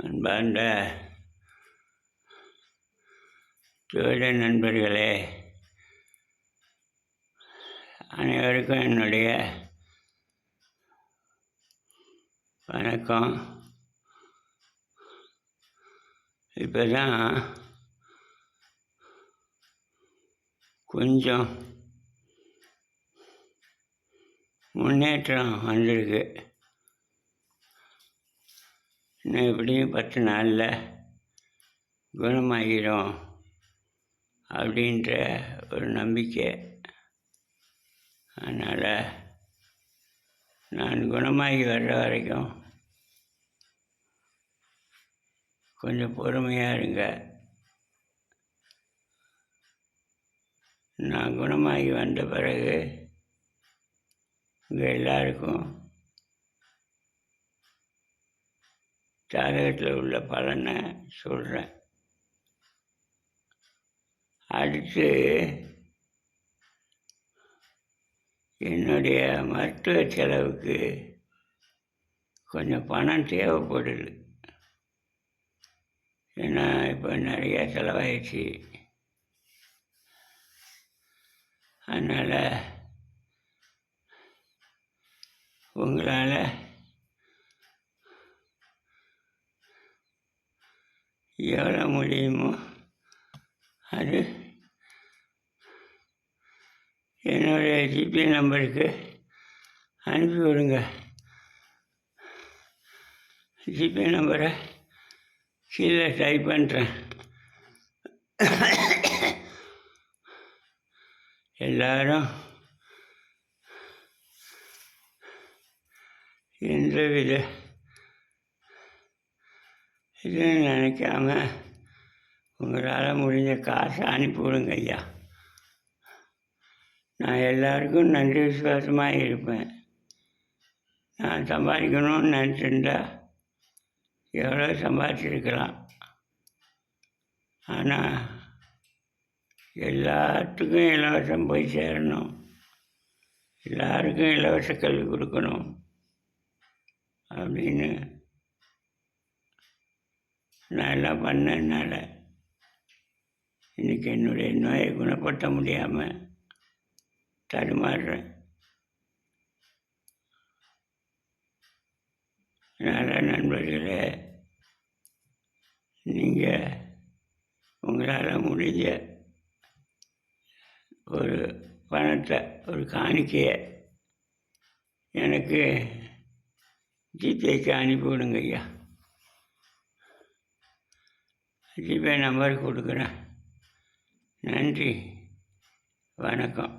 அன்பார்ந்த ஜோதிட நண்பர்களே, அனைவருக்கும் என்னுடைய வணக்கம். இப்போ தான் கொஞ்சம் முன்னேற்றம் வந்திருக்கு. இன்னும் எப்படியும் 10 நாளில் குணமாகிடும் அப்படின்ற ஒரு நம்பிக்கை. அதனால் நான் குணமாகி வர்ற வரைக்கும் கொஞ்சம் பொறுமையாக இருங்க. நான் குணமாகி வந்த பிறகு உங்கள் எல்லாருக்கும் ஜாதகத்தில் உள்ள பலனை சொல்கிறேன். அடுத்து என்னுடைய மருத்துவ செலவுக்கு கொஞ்சம் பணம் தேவைப்படுது. ஏன்னா இப்போ நிறைய செலவாயிடுச்சு. அதனால் உங்களால் எவ்வளோ முடியுமோ அது என்னுடைய ஜிபே நம்பருக்கு அனுப்பி விடுங்க. ஜிபே நம்பரை கீழே டைப் பண்ணுறேன். எல்லாரும் எந்தவித இதுன்னு நினைக்காம உங்களால் முடிஞ்ச காசை அனுப்பிவிடுங்க ஐயா. நான் எல்லாருக்கும் நன்றி விசுவாசமாக இருப்பேன். நான் சம்பாதிக்கணும்னு நினச்சிருந்தா எவ்வளோ சம்பாதிச்சிருக்கலாம். ஆனால் எல்லாத்துக்கும் இலவசம் போய் சேரணும், எல்லாருக்கும் இலவச கல்வி கொடுக்கணும் அப்படின்னு நான் எல்லாம் பண்ணனால இன்றைக்கி என்னுடைய நோயை குணப்படுத்த முடியாமல் தடுமாறுறேன். நல்ல நண்பர்களே, நீங்கள் உங்களால் முடிஞ்ச ஒரு பணத்தை, ஒரு காணிக்கையை எனக்கு ஜிபேக்கு அனுப்பிவிடுங்க ஐயா. ஜிபே நம்பர் கொடுக்குறேன். நன்றி, வணக்கம்.